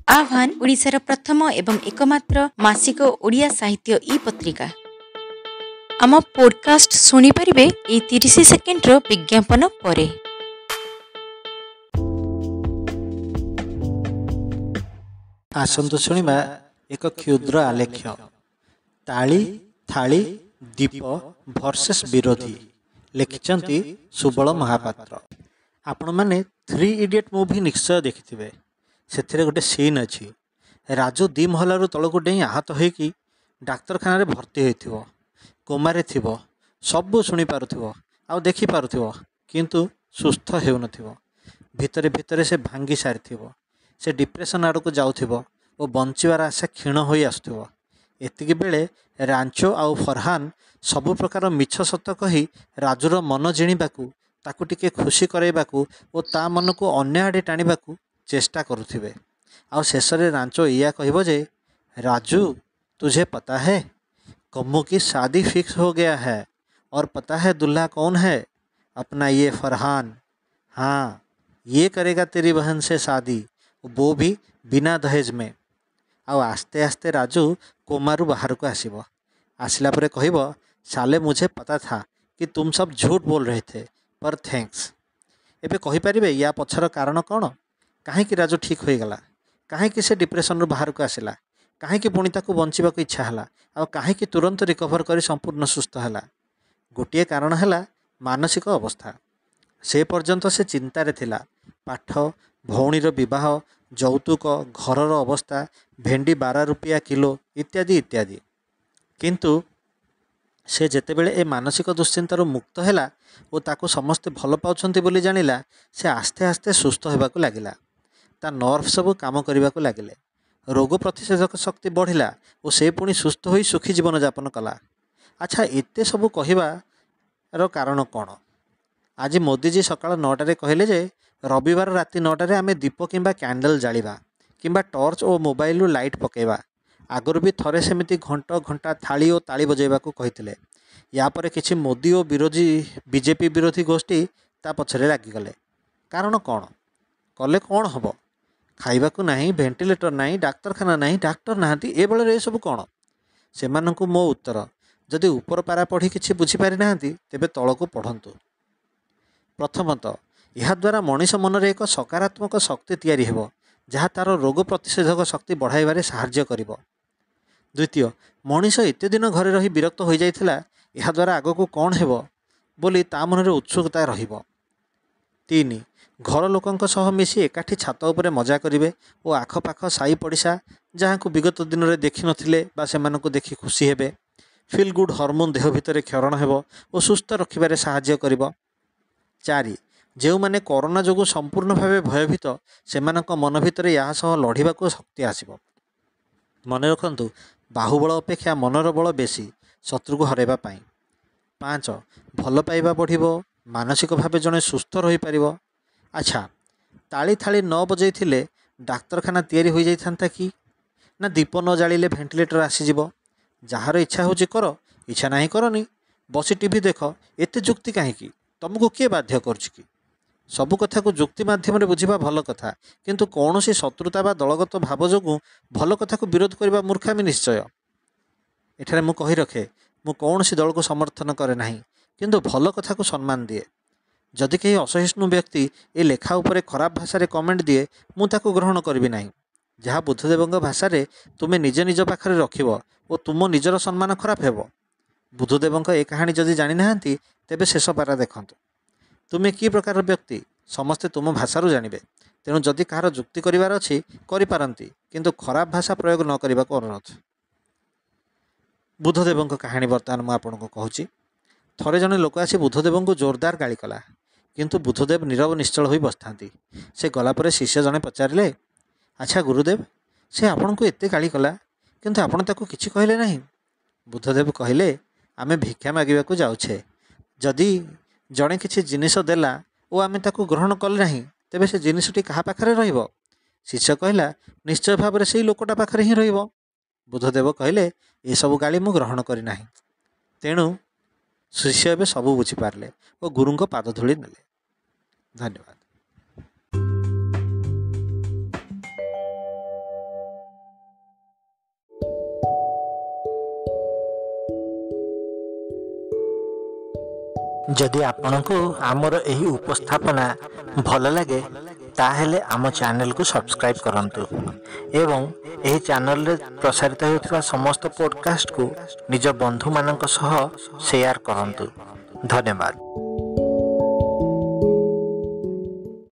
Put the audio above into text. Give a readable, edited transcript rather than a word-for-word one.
आह्वान ओडिशार प्रथम एवं एकमात्र मासिक ओडिया साहित्य ई पत्रिका। आम पॉडकास्ट सुनी परिबे ए 30 सेकेंड रो विज्ञापन परे। आसंतु शुणिबा एक क्षुद्र आलेख्य ताली थाली दीप वर्सेस विरोधी लिखिचंती सुबल महापात्र। आपण माने 3 इडियट मूवी निश्चय देखिथिबे। सेथिरे गोटे सीन अछि। राजू दी महलारू तळकु डेई आहत होईकी डाक्तरखाना रे भर्ती होइथिबो। कोमारे थिबो, सबु शुणी पारुथिबो आ देखि पारुथिबो, किंतु सुस्थ हेउ नथिबो। भितरे भितरे से भांगी सारिथिबो। से डिप्रेशन आड़क जाउथिबो ओ बंचिवार आशा क्षीण होई आसुथिबो। एतिकी बेले रांचो आउ फरहान सबु प्रकार मिछ सत कही राजूर मन जिणीबाकू, ताकू टिके खुशी कराइबाकू ओ ता मन को अन्य आड़े टाणीबाकू चेष्टा करुथिबे। आउ शेषरे रांचो इया कहिबो जे, राजू तुझे पता है कम्मू की शादी फिक्स हो गया है और पता है दुल्हा कौन है? अपना ये फरहान। हाँ, ये करेगा तेरी बहन से शादी, वो भी बिना दहेज में। आउ आस्ते आस्ते राजू कोमारू बाहर को आसिबो। आसिला परे कहिबो, साले मुझे पता था कि तुम सब झूठ बोल रहे थे, पर थैंक्स। एबे कहि परिबे या पछर कारण कौन? काहेकि राजू ठीक हो गला? काहेकि से डिप्रेशन रू बाहर को आसिला? काहेकि पुणी ताकू बंचिबा को इच्छा हला? आ काहेकि तुरंत रिकवर करी संपूर्ण सुस्थ हला? गोटिए कारण हला मानसिक अवस्था। से पर्यंत से चिंतारे थिला। पाठ, भौणीर विवाह, यौतुक, घरर अवस्था, भेंडी 12 रुपया किलो इत्यादि इत्यादि। किंतु से जेतेबेले ए मानसिक दुश्चिंतार मुक्त हैला ओ ताकू समस्ते भल पाउछंती बोली जानिला, से आस्ते आस्ते सुस्थ हेबाकू लागिला। ता नर्व सब काम करबाकू लागिले। रोग प्रतिषेधक शक्ति बढ़िला और से पुणी सुस्थ होई सुखी जीवन यापन कला। अच्छा, एते सबू कहिबार कारण कौन? आज मोदीजी सकाळ 9टारे कहले जे रविवार राति 9टारे आमे दीप किंबा कैंडल जालिबा किंबा टॉर्च और मोबाइल रू लाइट पकेबा। आगुरी भी थरे सेमिति घंट घंटा थाली और ताली बजेबाकू कहिथिले। या परे किछि मोदी और विरोधी बीजेपी विरोधी गोष्ठी ता पछरे लागिगले। कारण कौन? कले कौन हबो? खाइबाकू नाही, भेंटिलेटर नाही, डाक्तरखाना नाही, डाक्टर नाहांती, ए बेले ए सब कौन? सेमानंकु मो उत्तर, जदि ऊपर पारा पढ़ी किछि बुझी पारि नाहांती तेबे तळकू पढ़ंतु। प्रथमतः यह द्वारा मनीष मन रे एक सकारात्मक शक्ति तैयारी हेबो, जहाँ तार रोग प्रतिषेधक शक्ति बढ़ाइबारे साहाय्य करिबो। द्वितीय, मनीष एते दिन घरे रही विरक्त हो जाइथिला, यह द्वारा आगको कौन हेबो बोली ता मनरे उत्सुकता रहिबो। 3, घर लोकंक सह मिसी एकाठी छात उपरे मजा करिवे ओ आखपाख साई पड़िशा जहाँ विगत दिन में देखि नथिले बा सेमानंकु देखि खुशी हेबे। फिल गुड हार्मोन देह भितर क्षरण हेबो ओ सुस्थ रखिबारे साहाय्य करिबो। 4, जो माने कोरोना जोगु संपूर्ण भावे भयभीत सेमानंक मन भितर या सह लढ़िबाकू शक्ति आसिबो। मने रखंतु, बाहुबल अपेक्षा मनर बल बेसी शत्रु को हराइबा पाई। 5, भल पाइबा बढ़िबो, मानसिक भावे जने सुस्थ रही पारिबो। अच्छा, ताली थाली न बजैथिले डाक्तरखाना तैयारी हो जाइथांता कि? ना दीप न जालिले भेंटिलेटर आसीजिबो। जार इच्छा होची कर, इच्छा नहीं करनी, बसी टीवी देख, एते जुक्ति काहेकि? तुमको किए बाध्य करछि कि? सबु कथा को जुक्ति माध्यम रे बुझिबा भल कथा, किंतु कौनसी शत्रुता बा दलगत भाव जोगु भल कथा को विरोध करबा मूर्खामी निश्चय। एठारे मु कहि रखे, मु कौनसी दल को समर्थन करे नाही, किंतु भल कथा को सम्मान दिए। जदि कहीं असहिष्णु व्यक्ति ए लेखा उपरे खराब भाषा रे कमेंट दिए, मु ताको ग्रहण करबी नाही। जहाँ बुद्धदेवंक भाषा रे तुमे निज निज पाखरे रखिबो ओ तुम निजर सम्मान खराब हेबो। बुद्धदेवंक ए कहानी जदि जानि नाहांती तेबे शेष पारा देखंतु। तुमे कि प्रकार व्यक्ति समस्ते तुम भाषारू जानिबे। तेणु जदि कहार जुक्ति करिवार अछि करि पारंती, किंतु खराब भाषा प्रयोग न करिबाको अनुरोध। बुद्धदेवंक कहानी वर्तमान मु आपनको कहूची। थरे जने लोक आसी बुद्धदेवंक जोरदार गाली कला, किंतु बुद्धदेव नीरव निश्चल होई बसथांती। से गला परे शिष्य जने पचारिले, अच्छा गुरुदेव, से आपनको एते गाली कला, किंतु आपण ताको किछि कहले नाही? बुद्धदेव कहिले, आमे भिक्षा मागिबाकू जाउछे। जदि जणे किछि जिनिस देला ओ आमे ताकू ग्रहण कले नाही, तेबे से जिनिसटी कहा पाखरे रहिबो? शिष्य कहला, निश्चय भाव से लोकटा पाखरे ही रहिबो। बुद्धदेव कहिले, ए सब गाली मु ग्रहण करि नाही। तेणु शिष्य एबे सबू बुझी पारले और गुरुंक पाद धूली नेले। धन्यवाद। ଯଦି ଆପଣଙ୍କୁ ଆମର ଏହି ଉପସ୍ଥାପନା ଭଲ ଲାଗେ ତାହେଲେ ଆମ ଚ୍ୟାନେଲକୁ ସବସ୍କ୍ରାଇବ୍ କରନ୍ତୁ ଏବଂ ଏହି ଚ୍ୟାନେଲରେ ପ୍ରସାରିତ ହେଉଥିବା ସମସ୍ତ ପଡ଼କାଷ୍ଟକୁ ନିଜ ବନ୍ଧୁମାନଙ୍କ ସହ ସେୟାର କରନ୍ତୁ। ଧନ୍ୟବାଦ।